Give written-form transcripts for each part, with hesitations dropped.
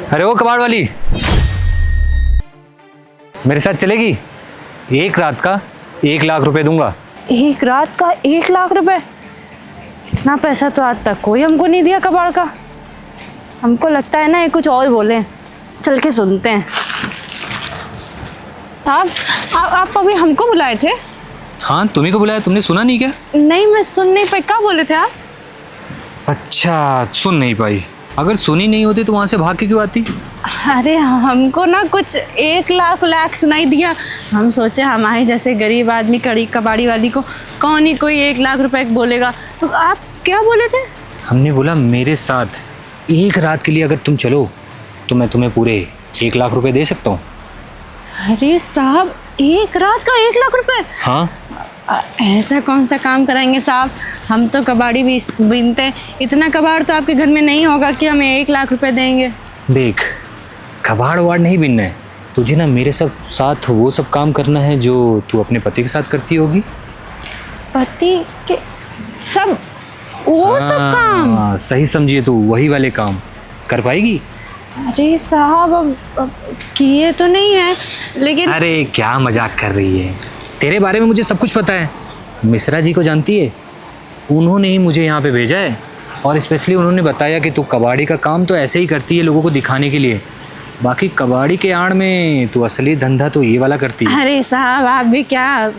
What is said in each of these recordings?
अरे वो कबाड़ वाली, मेरे साथ चलेगी? एक रात का 1 लाख रुपए दूंगा। एक रात का 1 लाख रुपए? इतना पैसा तो आज तक कोई हमको नहीं दिया कबाड़ का। हमको लगता है ना ये कुछ और बोले। चल के सुनते हैं। आप अभी हमको बुलाए थे? हाँ, तुम्ही को बुलाया, तुमने सुना नहीं क्या? नहीं, मैं सुन नहीं पाई। क्या बोले थे आप? अच्छा, सुन नहीं पाई। अगर सुनी नहीं होती तो वहां से भाग के क्यों आती? अरे हमको ना कुछ 1 लाख सुनाई दिया। हम सोचे हमारे जैसे गरीब आदमी कड़ी कबाड़ी वाली को कौन ही कोई 1 लाख रुपए बोलेगा। तो आप क्या बोले थे? हमने बोला मेरे साथ एक रात के लिए अगर तुम चलो तो मैं तुम्हें पूरे 1 लाख रुपए दे सकता हूँ। अरे साहब, एक रात का 1 लाख रुपए? हाँ, ऐसा कौन सा काम कराएंगे साहब? हम तो कबाड़ी भी बीनते हैं। इतना कबाड़ तो आपके घर में नहीं होगा कि हमें 1 लाख रुपए देंगे। देख, कबाड़ वाड़ नहीं बिनना है तुझे ना, मेरे साथ वो सब काम करना है जो तू अपने पति के साथ करती होगी। पति के सब वो सब काम? हाँ, सही समझिए, तू वही वाले काम कर पाएगी? अरे साहब, अब किए तो नहीं है लेकिन। अरे क्या मजाक कर रही है? तेरे बारे में मुझे सब कुछ पता है। मिश्रा जी को जानती है? उन्होंने ही मुझे यहाँ पे भेजा है और स्पेशली उन्होंने बताया कि तू कबाड़ी का काम तो ऐसे ही करती है लोगों को दिखाने के लिए, बाकी कबाड़ी के आड़ में तू असली धंधा तो ये वाला करती है। अरे साहब, आप भी क्या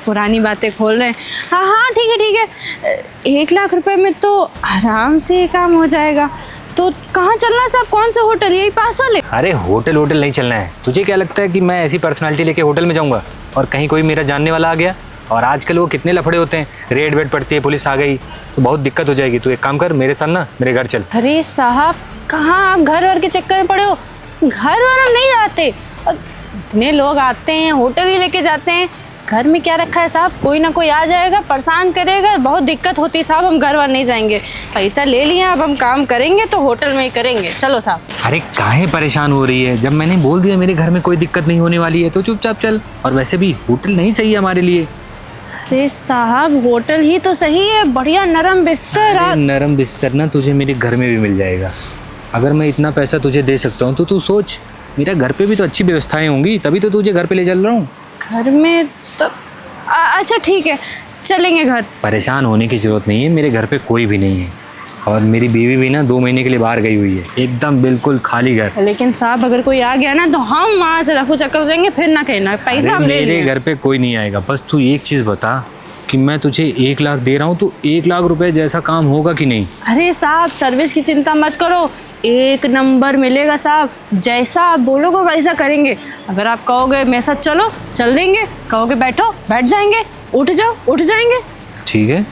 पुरानी बातें खोल रहे हैं। हाँ हाँ, ठीक है ठीक है। 1 लाख रुपए में तो आराम से ये काम हो जाएगा। तो कहाँ चलना है साहब? कौन सा होटल? यही पास वाले? अरे होटल नहीं चलना है। तुझे क्या लगता है कि मैं ऐसी पर्सनालिटी लेके होटल में जाऊंगा और कहीं कोई मेरा जानने वाला आ गया? और आजकल वो कितने लफड़े होते हैं, रेड वेड पड़ती है, पुलिस आ गई तो बहुत दिक्कत हो जाएगी। तू एक काम कर, मेरे साथ ना मेरे घर चल। अरे साहब, कहाँ आप घर वर के चक्कर में पड़े हो? घर वर हम नहीं जाते। और इतने लोग आते हैं, होटल ही लेके जाते हैं। घर में क्या रखा है साहब? कोई ना कोई आ जाएगा, परेशान करेगा, बहुत दिक्कत होती है साहब। हम घर वर नहीं जाएंगे। पैसा ले लिया, अब हम काम करेंगे तो होटल में ही करेंगे। चलो साहब। अरे काहे परेशान हो रही है? जब मैंने बोल दिया मेरे घर में कोई दिक्कत नहीं होने वाली है तो चुपचाप चल। और वैसे भी होटल नहीं सही है हमारे लिए। अरे साहब, होटल ही तो सही है। बढ़िया नरम बिस्तर। नरम बिस्तर ना तुझे मेरे घर में भी मिल जाएगा। अगर मैं इतना पैसा तुझे दे सकता हूँ तो तू सोच, मेरा घर पे भी तो अच्छी व्यवस्थाएं होंगी, तभी तो तुझे घर पे ले चल रहा हूँ। घर में तो अच्छा ठीक है, चलेंगे घर। परेशान होने की जरूरत नहीं है, मेरे घर पे कोई भी नहीं है और मेरी बीवी भी ना 2 महीने के लिए बाहर गई हुई है। एकदम बिल्कुल खाली घर। लेकिन साहब, अगर कोई आ गया ना तो हम वहाँ से रफू चक्कर हो जाएंगे। फिर ना कहना पैसा हम ले मेरे घर पे कोई नहीं आएगा। बस तू एक चीज़ बता कि मैं तुझे 1 लाख दे रहा हूँ तो 1 लाख रुपए जैसा काम होगा कि नहीं? अरे साहब, सर्विस की चिंता मत करो, 1 नंबर मिलेगा साहब। जैसा आप बोलोगे वैसा करेंगे। अगर आप कहोगे मेरे साथ चलो, चल देंगे। कहोगे बैठो, बैठ जाएंगे। उठ जाओ, उठ जाएंगे। ठीक है।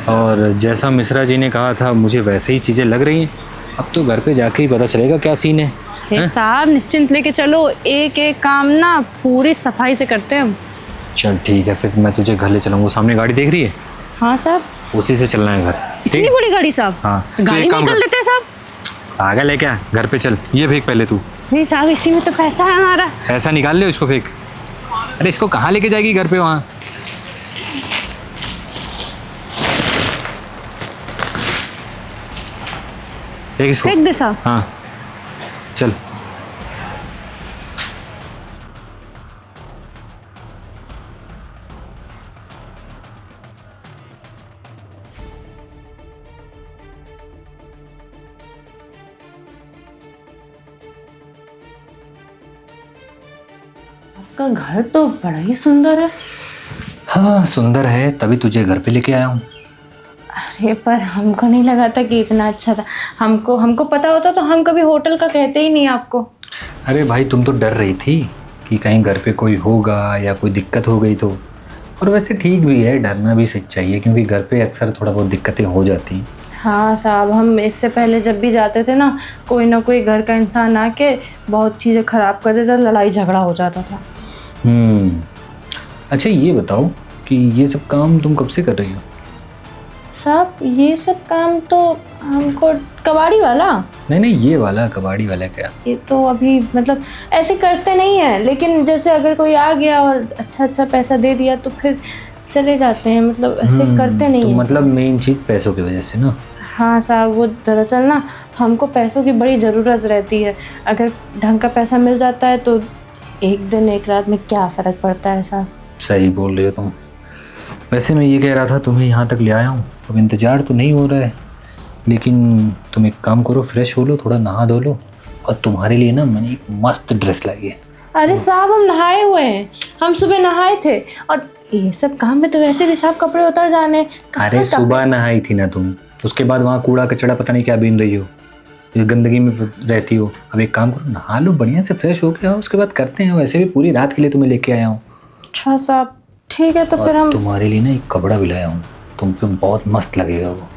और जैसा मिश्रा जी ने कहा था मुझे वैसे ही चीज़ें लग रही हैं। अब तो घर पे जाके ही पता चलेगा क्या सीन है। अरे साहब, निश्चिंत लेके चलो। एक एक काम ना पूरी सफाई से करते हैं हम। चल ठीक है, फिर मैं तुझे घर ले चलूँगा। सामने गाड़ी देख रही है? हाँ साहब। उसी से चलना है घर। इतनी बड़ी गाड़ी साहब? हाँ, गाड़ी में कर लेते हैं साहब। आगे लेके आ, घर पे चल। ये फेंक पहले तू। नहीं साहब, इसी में तो पैसा है हमारा। ऐसा निकाल ले, इसको फेंक। अरे इसको कहाँ लेके जाएगी घर पे? वहाँ फेंक इसको। फेंक दे साहब। हाँ चल। आपका घर तो बड़ा ही सुंदर है। हाँ सुंदर है, तभी तुझे घर पे लेके आया हूँ। अरे पर हमको नहीं लगा था कि इतना अच्छा था। हमको पता होता तो हम कभी होटल का कहते ही नहीं आपको। अरे भाई, तुम तो डर रही थी कि कहीं घर पे कोई होगा या कोई दिक्कत हो गई तो। और वैसे ठीक भी है, डरना भी सच चाहिए क्योंकि घर पे अक्सर थोड़ा बहुत दिक्कतें हो जाती हैं। हाँ साहब, हम इससे पहले जब भी जाते थे ना कोई घर का इंसान आके बहुत चीज़ें ख़राब कर देता, लड़ाई झगड़ा हो जाता था। अच्छा ये बताओ कि ये सब काम तुम कब से कर रही हो? साहब, ये सब काम तो हमको कबाड़ी वाला नहीं, ये वाला कबाड़ी वाला क्या? ये तो अभी मतलब ऐसे करते नहीं है, लेकिन जैसे अगर कोई आ गया और अच्छा पैसा दे दिया तो फिर चले जाते हैं। मतलब ऐसे करते नहीं तो है। मतलब मेन चीज़ पैसों की वजह से ना? हाँ साहब, वो दरअसल ना हमको पैसों की बड़ी ज़रूरत रहती है। अगर ढंग का पैसा मिल जाता है तो एक दिन एक रात में क्या फ़र्क पड़ता है साहब। सही बोल रही हो तुम। वैसे मैं ये कह रहा था तुम्हें यहाँ तक ले आया हूँ, अब इंतज़ार तो नहीं हो रहा है, लेकिन तुम एक काम करो, फ्रेश हो लो, थोड़ा नहा धो लो, और तुम्हारे लिए ना मैंने एक मस्त ड्रेस लाई है। अरे साहब, हम नहाए हुए हैं, हम सुबह नहाए थे, और ये सब काम में तो वैसे भी साहब कपड़े उतर जाने। अरे सुबह नहाई थी ना तुम, उसके बाद वहाँ कूड़ा कचड़ा पता नहीं क्या बीन रही हो, इस गंदगी में रहती हो। अब एक काम करो, नहा लो, बढ़िया से फ्रेश हो के आओ, उसके बाद करते हैं। वैसे भी पूरी रात के लिए तुम्हें लेके आया हूँ। अच्छा साहब, ठीक है, तो फिर हम तुम्हारे लिए ना एक कपड़ा भी लाया हूँ, तुम पे बहुत मस्त लगेगा वो,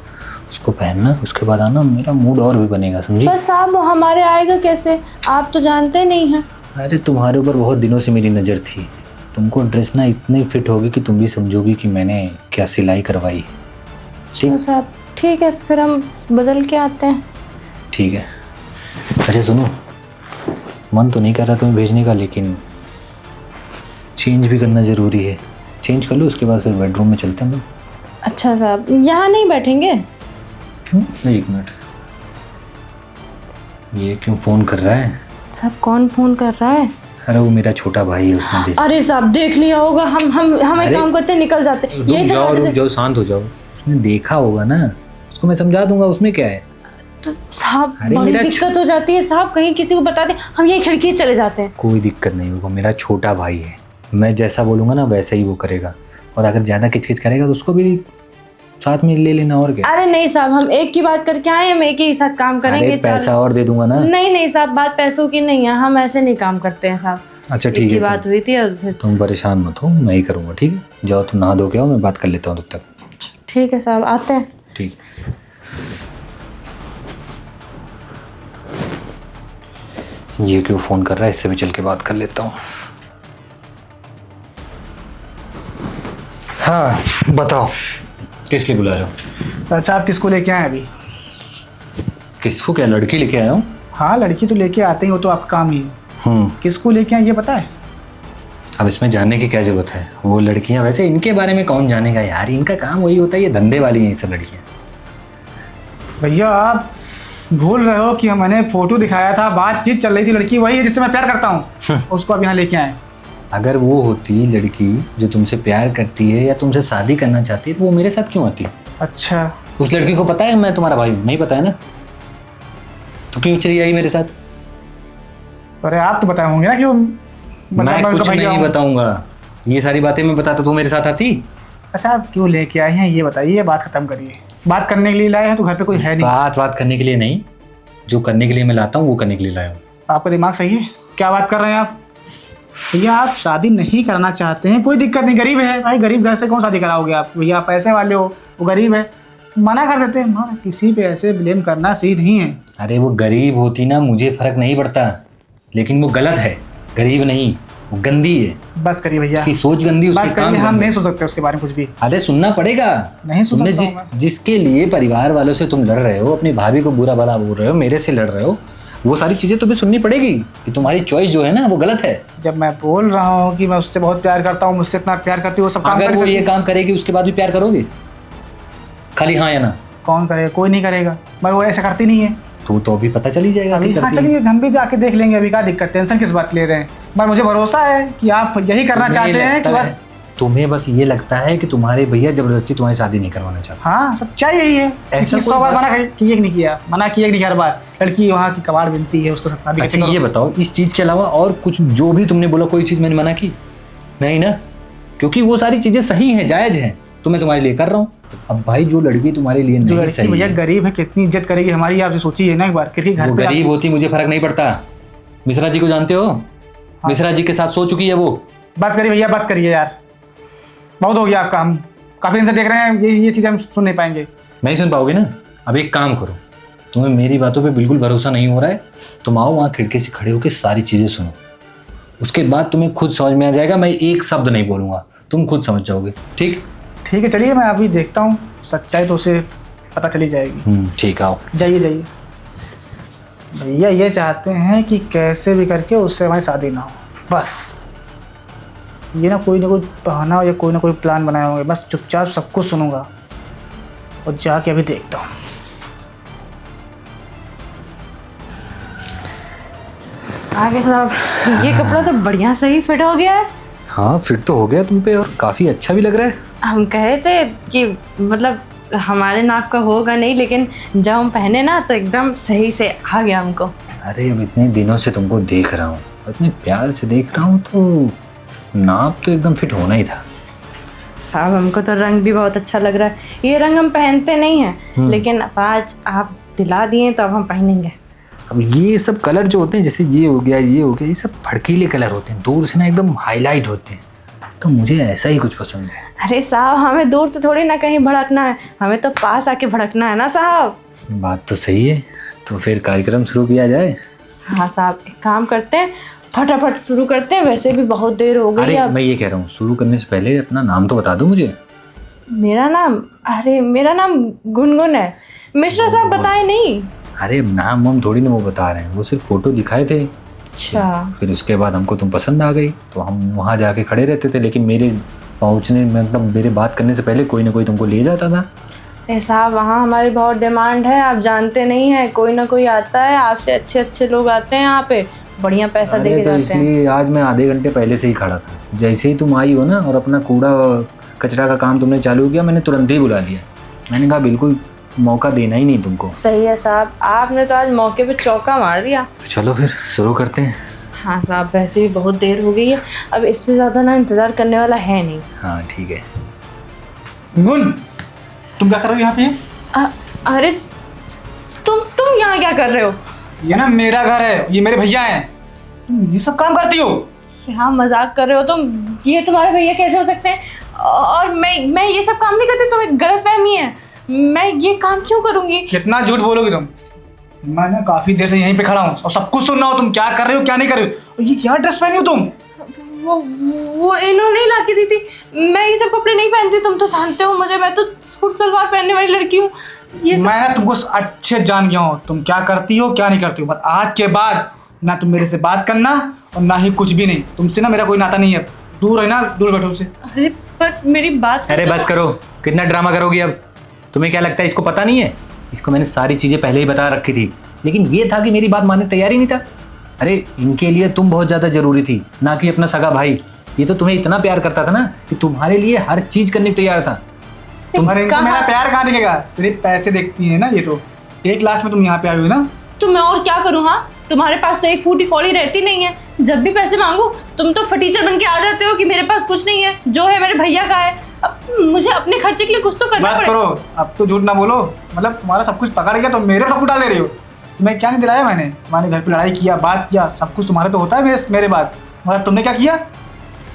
उसको पहनना, उसके बाद आना, मेरा मूड और भी बनेगा, समझी। पर साहब वो हमारे आएगा कैसे, आप तो जानते नहीं हैं। अरे तुम्हारे ऊपर बहुत दिनों से मेरी नज़र थी, तुमको ड्रेस ना इतनी फिट होगी कि तुम भी समझोगी कि मैंने क्या सिलाई करवाई। अच्छा साहब, ठीक है, फिर हम बदल के आते हैं। ठीक है। अच्छा सुनो, मन तो नहीं कर रहा तुम्हें भेजने का, लेकिन चेंज भी करना ज़रूरी है। चेंज कर लो, उसके बाद फिर बेडरूम में चलते हैं हम लोग। अच्छा साहब, यहाँ नहीं बैठेंगे? क्यों? एक मिनट, ये क्यों फ़ोन कर रहा है? साहब कौन फ़ोन कर रहा है? अरे वो मेरा छोटा भाई है, उसने देख। अरे साहब देख लिया होगा, हम एक काम करते हैं, निकल जाते हैं। रुक जाओ, शांत हो जाओ, उसने देखा होगा ना, उसको मैं समझा दूंगा, उसमें क्या है। तो साहब अरे बड़ी मेरा दिक्कत हो जाती है साहब, कहीं किसी को बता दें, हम यही खिड़की से चले जाते हैं। कोई दिक्कत नहीं होगा, मेरा छोटा भाई है, मैं जैसा बोलूँगा ना वैसा ही वो करेगा, और अगर ज़्यादा किचकिच करेगा तो उसको भी साथ में ले लेना, और क्या। अरे नहीं साहब, हम एक की बात करके आए, हम एक ही साथ काम करेंगे। अरे पैसा और दे दूंगा ना। नहीं नहीं साहब, बात पैसों की नहीं है, हम ऐसे नहीं काम करते हैं साहब। अच्छा एक ठीक ही है, बात हुई थी, और फिर तुम परेशान मत हो, मैं ही करूँगा, ठीक है। जाओ तुम नहा धो के आओ, मैं बात कर लेता हूँ तब तक। ठीक है साहब, आते हैं। ठीक। ये क्यों फ़ोन कर रहा है, इससे भी चल के बात कर लेता हूँ। हाँ बताओ, किस लिए बुला रहे हो? अच्छा, आप किसको लेके आए अभी? किसको? क्या लड़की लेके आया हूँ? हाँ, लड़की तो लेके आते ही हो, तो आपका काम ही है। किसको लेके आए ये पता है? अब इसमें जानने की क्या ज़रूरत है? वो लड़कियाँ, वैसे इनके बारे में कौन जानेगा यार, इनका काम वही होता है, ये धंधे वाली हैं ये सब लड़कियाँ। भैया आप भूल रहे हो कि मैंने फोटो दिखाया था, बातचीत चल रही थी, लड़की वही है जिससे मैं प्यार करता हूँ, उसको आप यहाँ लेके आए। अगर वो होती लड़की जो तुमसे प्यार करती है या तुमसे शादी करना चाहती है, तो वो मेरे साथ क्यों आती? अच्छा, उस लड़की को पता है मैं तुम्हारा भाई हूँ? नहीं पता है ना, तो क्यों चली आई मेरे साथ? अरे आप तो बताए होंगे ना कि मैं कुछ नहीं बताऊंगा, ये सारी बातें मैं बताता तो मेरे साथ आती। अच्छा, आप क्यों लेके आए हैं ये बताइए, बात खत्म करिए। बात करने के लिए लाए हैं तो घर पे कोई है नहीं। बात करने के लिए नहीं, जो करने के लिए मैं लाता हूँ वो करने के लिए लाया हूँ। आपका दिमाग सही है? क्या बात कर रहे हैं आप? भैया आप शादी नहीं करना चाहते हैं, कोई दिक्कत नहीं, गरीब है भाई, गरीब घर से कौन शादी कराओगे आप? भैया पैसे वाले हो, वो गरीब है, मना कर देते हैं। मना, किसी पे ऐसे ब्लेम करना सही नहीं है। अरे वो गरीब होती ना, मुझे फर्क नहीं पड़ता, लेकिन वो गलत है, गरीब नहीं, वो गंदी है। बस करिए भैया, उसकी सोच गंदी, बस उसके काम करिए, हम गंदे। नहीं सोच सकते उसके बारे में कुछ भी। अरे सुनना पड़ेगा, नहीं सुन तुमने सकता हूँ मैं। जिसके लिए परिवार वालों से तुम लड़ रहे हो, अपनी भाभी को बुरा भला बोल रहे हो, मेरे से लड़ रहे हो, वो सारी चीजें तुम्हें सुननी पड़ेगी कि तुम्हारी चॉइस जो है ना वो गलत है। जब मैं बोल रहा हूँ कि मैं उससे बहुत प्यार करता हूँ, मुझसे इतना प्यार करती है, वो सब काम अगर कर वो सकती ये है। काम करेगी उसके बाद भी प्यार करोगे? खाली हाँ या ना? कौन करेगा? कोई नहीं करेगा, मगर वो ऐसा करती नहीं है। तो अभी पता चल ही जाएगा कि अभी हाँ करती है। चलिए, हम भी जाके देख लेंगे, अभी क्या दिक्कत, टेंशन किस बात ले रहे हैं? पर मुझे भरोसा है कि आप यही करना चाहते हैं कि बस। तुम्हें बस ये लगता है कि तुम्हारे भैया जबरदस्ती तुम्हारी शादी नहीं करवाना चाहते। हाँ, सच्चाई यही है। ऐसा 100 कोई बार बात- मना किए कि नहीं किया, मना किए कि नहीं हर बार? लड़की वहाँ की कबाड़ बिनती है, उसको शादी कैसे अच्छा ये करो? बताओ, इस चीज के अलावा और कुछ जो भी तुमने बोला, कोई चीज मैंने मना की? नहीं ना, क्योंकि वो सारी चीजें सही हैं, जायज हैं, तो मैं तुम्हारे लिए कर रहा हूँ। अब भाई जो लड़की तुम्हारे लिए जो नहीं लड़की सही भैया है, गरीब है, कितनी इज्जत करेगी हमारी, आपसे सोचिए ना एक बार। क्योंकि घर वो पे गरीब होती मुझे फर्क नहीं पड़ता। मिश्रा जी को जानते हो? मिश्रा जी के साथ सो चुकी है वो। बस करिए भैया, बस करिए यार, बहुत हो गया आपका। हम काफी दिन से देख रहे हैं, ये चीज़ हम सुन नहीं पाएंगे। नहीं सुन पाओगे ना? अब एक काम करो, तुम्हें मेरी बातों पे बिल्कुल भरोसा नहीं हो रहा है, तुम आओ वहाँ खिड़की से खड़े होकर सारी चीज़ें सुनो, उसके बाद तुम्हें खुद समझ में आ जाएगा। मैं एक शब्द नहीं बोलूँगा, तुम खुद समझ जाओगे। ठीक? ठीक है, चलिए मैं अभी देखता हूँ, सच्चाई तो उसे पता चली जाएगी। ठीक, आओ। जाइए जाइए। भैया ये चाहते हैं कि कैसे भी करके उससे हमारी शादी ना हो, बस। ये ना कोई बहाना या कोई ना कोई प्लान बनाए होंगे, बस चुपचाप सब कुछ सुनूंगा और जाके अभी देखता हूँ। आगे साहब ये कपड़ा तो बढ़िया सही फिट हो गया है। हाँ फिट तो हो गया तुम पे और काफ़ी अच्छा भी लग रहा है। हम कहे थे कि मतलब हमारे नाप का होगा नहीं, लेकिन जब हम पहने ना तो एकदम सही से आ गया हमको। अरे अब इतने दिनों से तुमको देख रहा हूँ, इतने प्यार से देख रहा हूँ, तो नाप तो एकदम फिट होना ही था। साहब हमको तो रंग भी बहुत अच्छा लग रहा है। ये रंग हम पहनते नहीं हैं, लेकिन अब आज आप दिला दिए तो अब हम पहनेंगे। अब ये सब कलर जो होते हैं, जैसे ये हो गया, ये हो गया, ये सब भड़कीले कलर होते हैं, दूर से ना एकदम हाईलाइट होते हैं, तो मुझे ऐसा ही कुछ पसंद है। अरे साहब हमें दूर से थोड़ी ना कहीं भड़कना है, हमें तो पास आके भड़कना है ना साहब। बात तो सही है, तो फिर कार्यक्रम शुरू किया जाए। हाँ साहब एक काम करते हैं, फटाफट शुरू करते हैं, वैसे भी बहुत देर हो गई अरे अब। मैं ये कह रहा हूँ, शुरू करने से पहले अपना नाम तो बता दो मुझे। मेरा नाम, अरे मेरा नाम गुनगुन है। मिश्रा साहब बताए नहीं। अरे नाम हम थोड़ी ना वो बता रहे हैं, वो सिर्फ फोटो दिखाए थे। अच्छा फिर उसके बाद हमको तुम पसंद आ गई, तो हम वहाँ जाके खड़े रहते थे, लेकिन मेरे पहुँचने मतलब मेरे बात करने से पहले कोई ना कोई तुमको ले जाता था। अरे साहब वहाँ हमारी बहुत डिमांड है, आप जानते नहीं हैं, कोई ना कोई आता है, आपसे अच्छे अच्छे लोग आते हैं यहाँ पे, बढ़िया पैसा दे अरे के तो जाते हैं। इसलिए आज मैं आधे घंटे पहले से ही खड़ा था। जैसे ही तुम आई हो ना और अपना कूड़ा कचरा का काम तुमने चालू किया, मैंने तुरंत ही बुला लिया। मैंने कहा बिल्कुल मौका देना ही नहीं तुमको। सही है साहब, आपने तो आज मौके पे चौका मार दिया। तो चलो फिर शुरू करते हैं। हाँ साहब वैसे भी बहुत देर हो गई है, अब इससे ज़्यादा ना इंतज़ार करने वाला है नहीं। हाँ ठीक है। गुन, तुम क्या कर रहे हो यहाँ पे? अरे तुम यहाँ क्या कर रहे हो? ये ना मेरा घर है, ये मेरे भैया हैं, तुम ये सब काम करती हो? क्या मजाक कर रहे हो तुम? ये तुम्हारे भैया कैसे हो सकते हैं? और मैं ये सब काम नहीं करती, तुम्हें गलतफहमी है। मैं ये काम क्यों करूँगी? कितना झूठ बोलोगी तुम? मैं ना काफी देर से यहीं पे खड़ा हूँ और सब कुछ सुन रहा हूँ, तुम क्या कर रहे हो क्या नहीं कर रहे हो। और ये क्या ड्रेस पहनी हो तुम? वो इन्होंने ही ला के दी थी। मैं ये सब कपड़े नहीं पहनती, तुम तो जानते हो मुझे, मैं तो सूट सलवार पहनने वाली लड़की हूँ। ये सब मैं ना तुमको अच्छे जान गया हूँ, तुम क्या करती हो क्या नहीं करती हो। बस आज के बाद ना तुम मेरे से बात करना और ना ही कुछ भी नहीं। तुमसे ना मेरा कोई नाता नहीं है, दूर है ना, दूर बैठो तुमसे। अरे पर मेरी बात। अरे बस करो, कितना ड्रामा करोगी अब? तुम्हें क्या लगता है इसको पता नहीं है? इसको मैंने सारी चीज़ें पहले ही बता रखी थी, लेकिन ये था कि मेरी बात मानने तैयार ही नहीं था। अरे इनके लिए तुम बहुत ज़्यादा ज़रूरी थी, ना कि अपना सगा भाई। ये तो तुम्हें इतना प्यार करता था ना कि तुम्हारे लिए हर चीज़ करने को तैयार था। तुम्हारे इनको मेरा प्यार कहाँ दिखेगा? सिर्फ पैसे देखती है ना ये तो। 1 लाख में तुम यहाँ पे आई हो ना। तो मैं और क्या करूँ? हाँ तुम्हारे पास तो एक फूटी कौड़ी रहती नहीं है, जब भी पैसे मांगू तुम तो फटीचर बन के आ जाते हो कि मेरे पास कुछ नहीं है, जो है मेरे भैया का है। अब मुझे अपने खर्चे के लिए कुछ तो करना बस पड़ेगा। करो, अब तो झूठ ना बोलो। मतलब तुम्हारा सब कुछ पकड़ गया तो मेरे सब कुछ डाल दे रही हो। तुम्हें क्या नहीं दिलाया मैंने? तुम्हारे घर पे लड़ाई किया, बात किया, सब कुछ तुम्हारे तो होता है मेरे बाद, मगर तुमने क्या किया?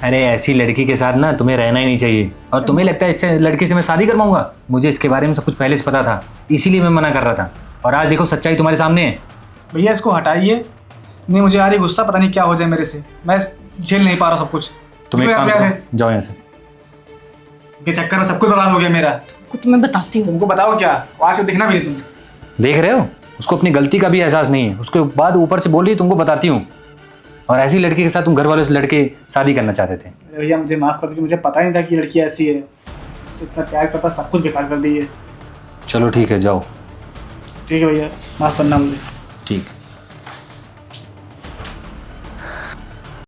अरे ऐसी लड़की के साथ ना तुम्हें रहना ही नहीं चाहिए। और तुम्हें लगता है इससे लड़की से मैं शादी करवाऊंगा? मुझे इसके बारे में सब कुछ पहले से पता था, इसीलिए मैं मना कर रहा था। और आज देखो सच्चाई तुम्हारे सामने है। भैया इसको हटाइए, नहीं मुझे आ रही गुस्सा, पता नहीं क्या हो जाए मेरे से, मैं झेल नहीं पा रहा सब कुछ। तुम एक काम करो, जाओ यहाँ से। के चक्कर में सब कुछ बर्बाद हो गया मेरा। कुछ मैं बताती हूँ। तुमको बताओ क्या, आज को दिखना भी नहीं तुम। देख रहे हो, उसको अपनी गलती का भी एहसास नहीं है, उसके बाद ऊपर से बोल रही तुमको बताती हूँ। और ऐसी लड़की के साथ तुम घर वालों से लड़के शादी करना चाहते थे। भैया मुझे माफ़ कर दीजिए, मुझे पता नहीं था कि लड़की ऐसी है। इससे इतना प्यार करता, सब कुछ बेकार कर दी है। चलो ठीक है, जाओ। ठीक है भैया, माफ़ करना मुझे। ठीक।